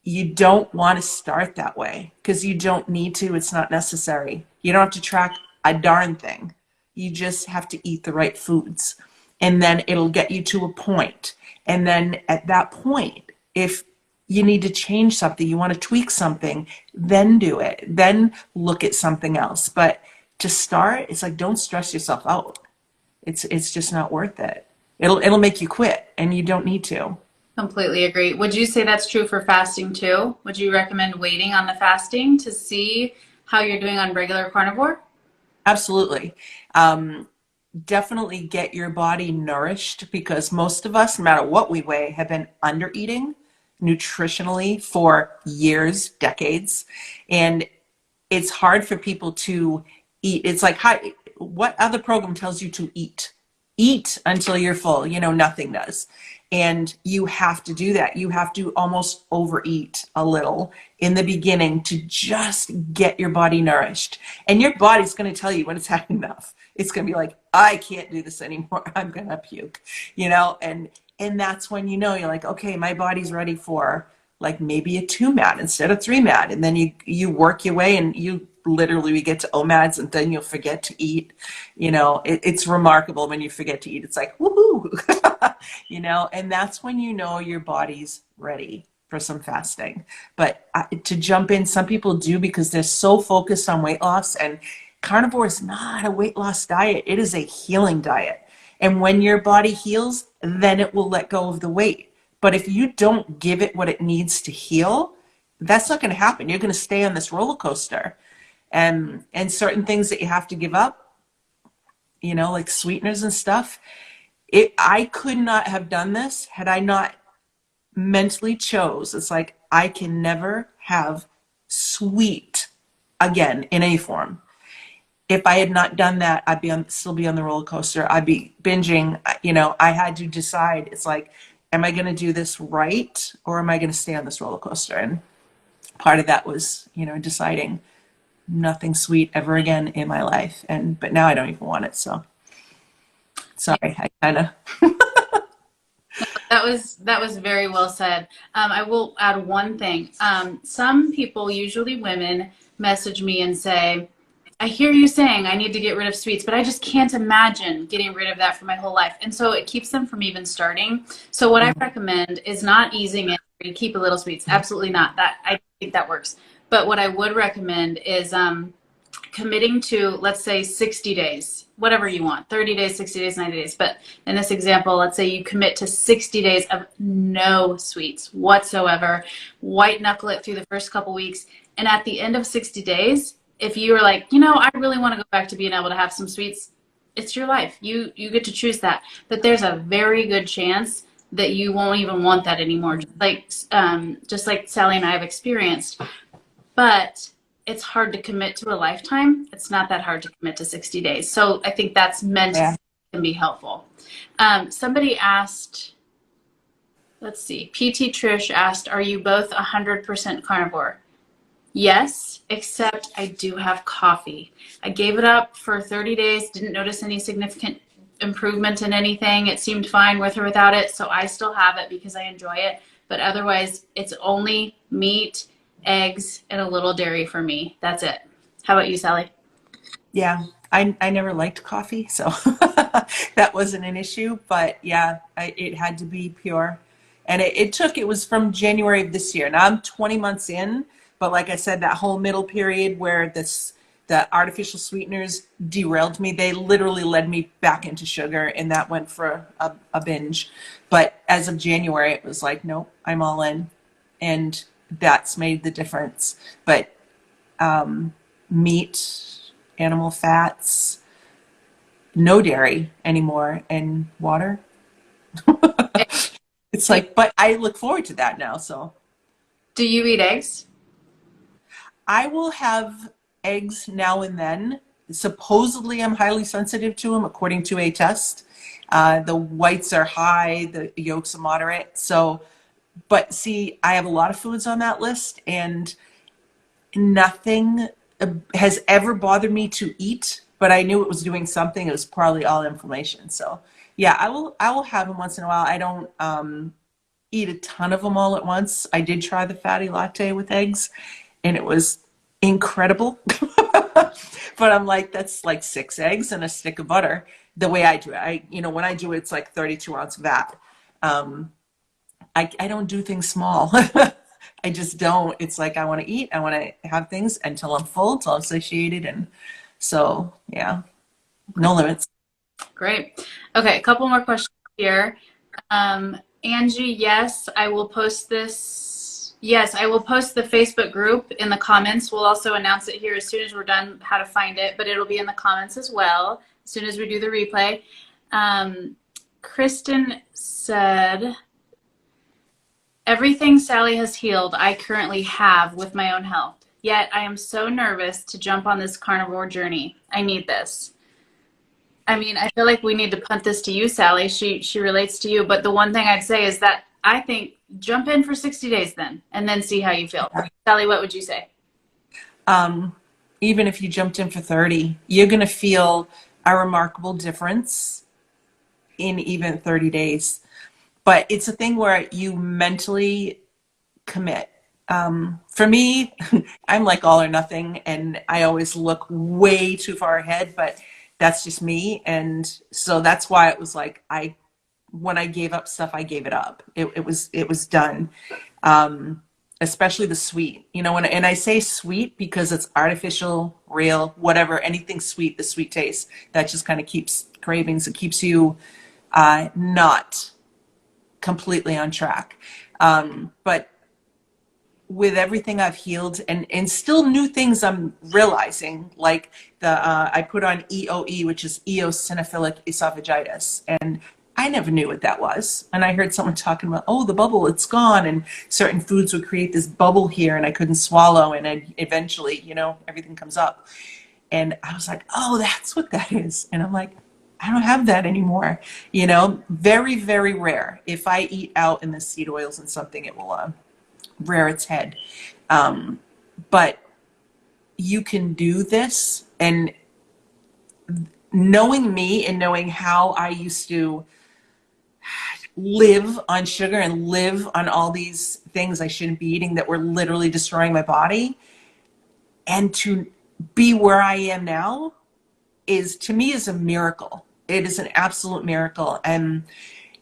you don't want to start that way because you don't need to. It's not necessary. You don't have to track a darn thing. You just have to eat the right foods, and then it'll get you to a point. And then at that point, if you need to change something, you want to tweak something, then do it. Then look at something else. But to start, it's like, don't stress yourself out. It's just not worth it. It'll make you quit, and you don't need to. Completely agree. Would you say that's true for fasting too? Would you recommend waiting on the fasting to see how you're doing on regular carnivore? Absolutely. Definitely get your body nourished, because most of us, no matter what we weigh, have been under eating nutritionally for years, decades. And it's hard for people to eat. It's like, what other program tells you to eat? Eat until you're full. Nothing does. And you have to do that. You have to almost overeat a little in the beginning to just get your body nourished. And your body's going to tell you when it's had enough. It's going to be like, I can't do this anymore. I'm going to puke, and that's when you're like, okay, my body's ready for like maybe a 2 MAD instead of 3 MAD. And then you work your way, and we get to OMADs, and then you'll forget to eat. It's remarkable when you forget to eat. It's like, woohoo, and that's when your body's ready for some fasting. But to jump in, some people do because they're so focused on weight loss, and carnivore is not a weight loss diet. It is a healing diet. And when your body heals, then it will let go of the weight. But if you don't give it what it needs to heal, that's not going to happen. You're going to stay on this roller coaster. And certain things that you have to give up, like sweeteners and stuff. I could not have done this had I not mentally chose. It's like I can never have sweet again in any form. If I had not done that, still be on the roller coaster. I'd be binging. I had to decide. It's like, am I going to do this right, or am I going to stay on this roller coaster? And part of that was, deciding nothing sweet ever again in my life. But now I don't even want it. So sorry, I kind of. That was very well said. I will add one thing. Some people, usually women, message me and say, I hear you saying I need to get rid of sweets, but I just can't imagine getting rid of that for my whole life. And so it keeps them from even starting. So what I recommend is not easing it. You keep a little sweets. Absolutely not. That I think that works. But what I would recommend is committing to, let's say, 60 days, whatever you want, 30 days, 60 days, 90 days. But in this example, let's say you commit to 60 days of no sweets whatsoever, white knuckle it through the first couple weeks. And at the end of 60 days, if you are like, I really want to go back to being able to have some sweets, it's your life. You get to choose that. But there's a very good chance that you won't even want that anymore, just like Sally and I have experienced. But it's hard to commit to a lifetime. It's not that hard to commit to 60 days. So I think that's meant to can be helpful. Somebody asked, let's see, PT Trish asked, are you both 100% carnivore? Yes, except I do have coffee. I gave it up for 30 days, didn't notice any significant improvement in anything. It seemed fine with or without it, so I still have it because I enjoy it. But otherwise, it's only meat, eggs, and a little dairy for me. That's it. How about you, Sally? Yeah, I never liked coffee, so that wasn't an issue. But yeah, it had to be pure. And it was from January of this year. Now I'm 20 months in, but like I said, that whole middle period where the artificial sweeteners derailed me, they literally led me back into sugar, and that went for a binge. But as of January, it was like, nope, I'm all in. And that's made the difference. But meat, animal fats, no dairy anymore, and water. It's like, but I look forward to that now. So Do you eat eggs? I will have eggs now and then. Supposedly, I'm highly sensitive to them, according to a test. The whites are high, the yolks are moderate. So, but see, I have a lot of foods on that list, and nothing has ever bothered me to eat. But I knew it was doing something. It was probably all inflammation. So, yeah, I will have them once in a while. I don't eat a ton of them all at once. I did try the fatty latte with eggs, and it was incredible. But I'm like, that's like 6 eggs and a stick of butter. The way I do it, when I do it, it's like 32 ounce vat. I don't do things small. I just don't. It's like I want to eat. I want to have things until I'm full, until I'm satiated, and so yeah, no limits. Great. Okay, a couple more questions here. Angie, yes, I will post this. Yes, I will post the Facebook group in the comments. We'll also announce it here as soon as we're done how to find it, but it'll be in the comments as well as soon as we do the replay. Kristen said, everything Sally has healed, I currently have with my own health. Yet I am so nervous to jump on this carnivore journey. I need this. I mean, I feel like we need to punt this to you, Sally. She relates to you. But the one thing I'd say is that I think jump in for 60 days then, and then see how you feel. Sally, what would you say? Even if you jumped in for 30, you're going to feel a remarkable difference in even 30 days. But it's a thing where you mentally commit. For me, I'm like all or nothing, and I always look way too far ahead, but that's just me. And so that's why it was like, when I gave up stuff, I gave it up. It was done. Especially the sweet, and I say sweet because it's artificial, real, whatever, anything sweet, the sweet taste, that just kind of keeps cravings. It keeps you not completely on track. But with everything I've healed and still new things I'm realizing, like I put on EOE, which is eosinophilic esophagitis. And I never knew what that was. And I heard someone talking about, oh, the bubble, it's gone. And certain foods would create this bubble here and I couldn't swallow. And then eventually, everything comes up. And I was like, oh, that's what that is. And I'm like, I don't have that anymore. Very, very rare. If I eat out in the seed oils and something, it will rear its head. But you can do this. And knowing me and knowing how I used to live on sugar and live on all these things I shouldn't be eating that were literally destroying my body, and to be where I am now to me is a miracle. It is an absolute miracle. And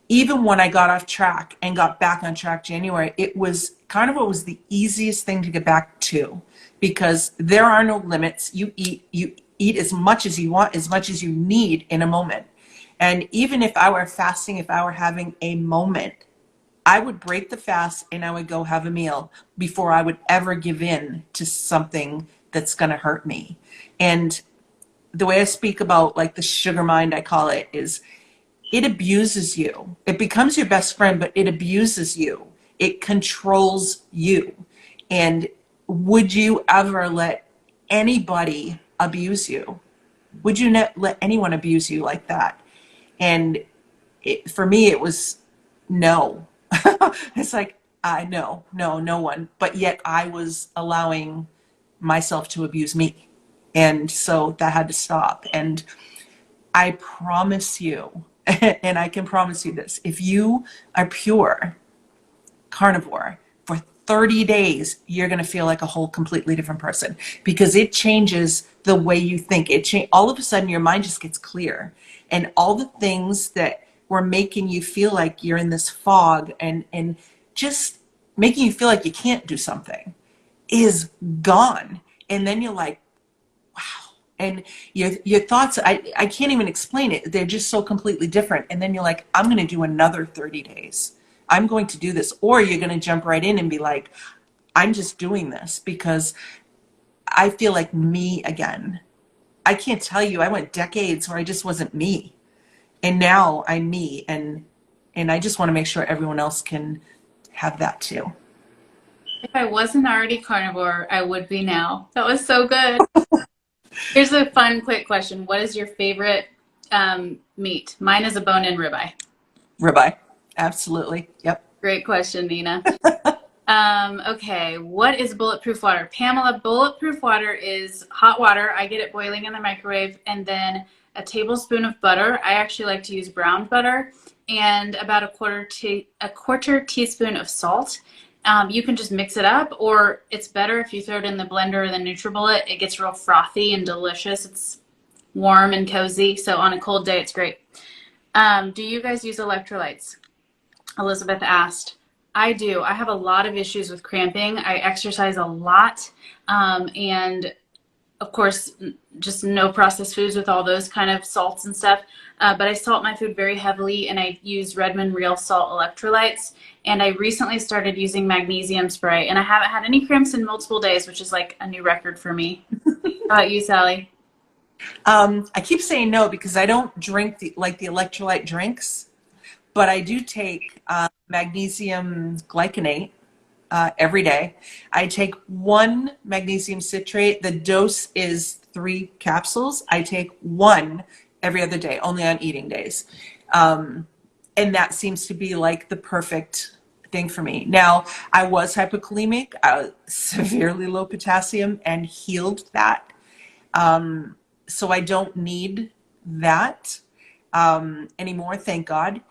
even when I got off track and got back on track January, Carnivore was the easiest thing to get back to, because there are no limits. You eat as much as you want, as much as you need in a moment. And even if I were fasting, if I were having a moment, I would break the fast and I would go have a meal before I would ever give in to something that's going to hurt me. And the way I speak about like the sugar mind, I call it, is it abuses you. It becomes your best friend, but it abuses you. It controls you. And would you ever let anybody abuse you? Would you not let anyone abuse you like that? And for me, it was no. It's like, no one. But yet I was allowing myself to abuse me. And so that had to stop. And I promise you, and I can promise you this, if you are pure carnivore for 30 days, you're going to feel like a whole completely different person, because it changes the way you think. All of a sudden your mind just gets clear, and all the things that were making you feel like you're in this fog and just making you feel like you can't do something is gone. And then you're like, wow. And your thoughts, I can't even explain it. They're just so completely different. And then you're like, I'm going to do another 30 days. I'm going to do this. Or you're going to jump right in and be like, I'm just doing this because I feel like me again. I can't tell you, I went decades where I just wasn't me. And now I'm me. And I just want to make sure everyone else can have that too. If I wasn't already carnivore, I would be now. That was so good. Here's a fun, quick question. What is your favorite meat? Mine is a bone-in ribeye. Ribeye. Absolutely. Yep. Great question, Nina. Okay. What is bulletproof water? Pamela, bulletproof water is hot water. I get it boiling in the microwave, and then a tablespoon of butter. I actually like to use browned butter, and about a quarter teaspoon of salt. You can just mix it up, or it's better if you throw it in the blender or the NutriBullet. It gets real frothy and delicious. It's warm and cozy. So on a cold day, it's great. Do you guys use electrolytes? Elizabeth asked. I do. I have a lot of issues with cramping. I exercise a lot. And of course, just no processed foods with all those kind of salts and stuff. But I salt my food very heavily, and I use Redmond Real Salt electrolytes. And I recently started using magnesium spray, and I haven't had any cramps in multiple days, which is like a new record for me. How about you, Sally? I keep saying no because I don't drink the electrolyte drinks, but I do take magnesium glycinate every day. I take 1 magnesium citrate. The dose is 3 capsules. I take 1 every other day, only on eating days. And that seems to be like the perfect thing for me. Now, I was hypokalemic, severely low potassium, and healed that. So I don't need that anymore, thank God.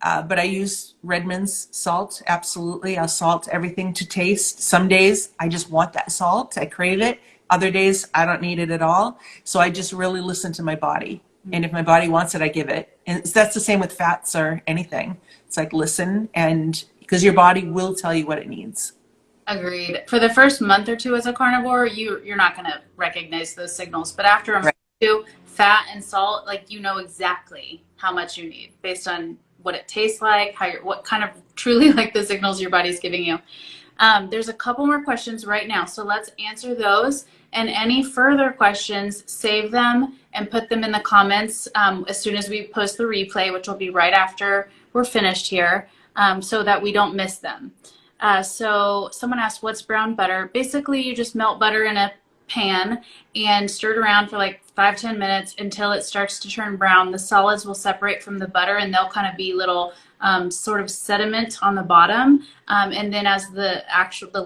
But I use Redmond's salt, absolutely. I'll salt everything to taste. Some days I just want that salt, I crave it. Other days I don't need it at all. So I just really listen to my body. And if my body wants it, I give it. And that's the same with fats or anything. It's like listen, and because your body will tell you what it needs. Agreed. For the first month or two as a carnivore, you're not going to recognize those signals. But after a month or two, fat and salt, like you know exactly how much you need based on what it tastes like, what kind of truly like the signals your body's giving you. There's a couple more questions right now, so let's answer those. And any further questions, save them and put them in the comments as soon as we post the replay, which will be right after we're finished here, so that we don't miss them. So someone asked, what's brown butter? Basically, you just melt butter in a pan and stir it around for like 5-10 minutes until it starts to turn brown. The solids will separate from the butter and they'll kind of be little sort of sediment on the bottom. And then as the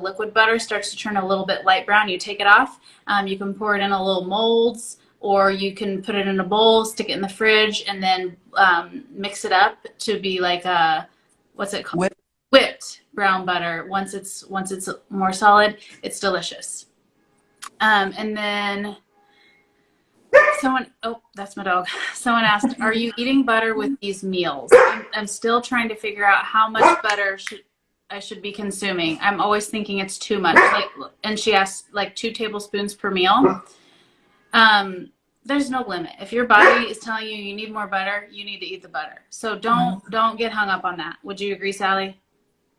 liquid butter starts to turn a little bit light brown, you take it off. You can pour it in a little molds, or you can put it in a bowl, stick it in the fridge, and then mix it up to be like a, what's it called? Whipped brown butter. Once it's more solid, it's delicious. And then oh, that's my dog. Someone asked, are you eating butter with these meals? I'm still trying to figure out how much butter I should be consuming. I'm always thinking it's too much. And she asked, like 2 tablespoons per meal. There's no limit. If your body is telling you you need more butter, you need to eat the butter. So don't get hung up on that. Would you agree, Sally?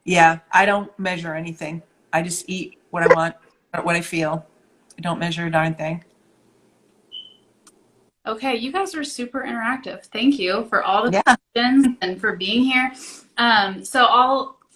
Yeah, I don't measure anything. I just eat what I want, what I feel. I don't measure a darn thing. Okay, you guys are super interactive. Thank you for all the questions and for being here. So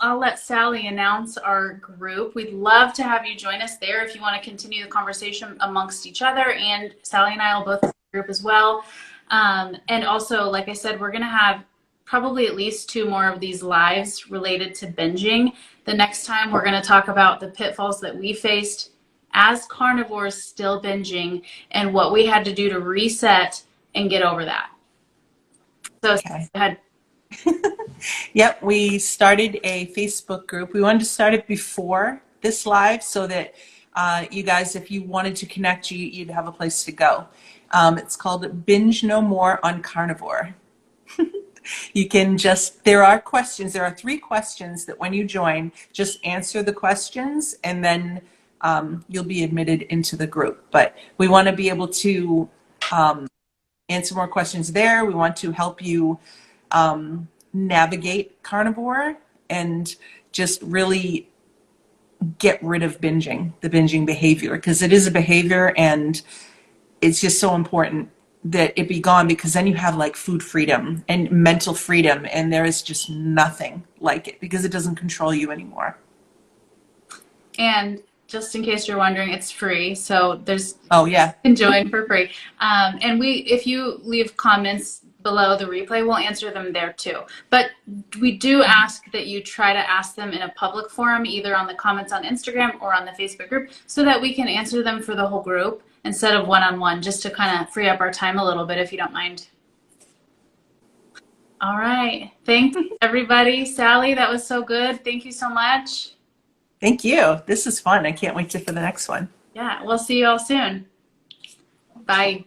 I'll let Sally announce our group. We'd love to have you join us there if you want to continue the conversation amongst each other, and Sally and I will both be in the group as well. And also, like I said, we're going to have probably at least 2 more of these lives related to binging. The next time we're going to talk about the pitfalls that we faced as carnivores still binging and what we had to do to reset and get over that. So okay. Go ahead. Yep, we started a Facebook group. We wanted to start it before this live so that you guys, if you wanted to connect, you'd have a place to go. It's called Binge No More on Carnivore. You can there are questions. There are 3 questions that when you join, just answer the questions and then you'll be admitted into the group. But we want to be able to answer more questions there. We want to help you navigate carnivore and just really get rid of binging, the binging behavior, because it is a behavior and it's just so important that it be gone, because then you have like food freedom and mental freedom, and there is just nothing like it because it doesn't control you anymore. And just in case you're wondering, it's free. So there's you can join for free. And if you leave comments below the replay, we'll answer them there too. But we do ask that you try to ask them in a public forum, either on the comments on Instagram or on the Facebook group, so that we can answer them for the whole group instead of one-on-one, just to kind of free up our time a little bit, if you don't mind. All right. Thanks, everybody. Sally, that was so good. Thank you so much. Thank you. This is fun. I can't wait for the next one. Yeah, we'll see you all soon. Bye.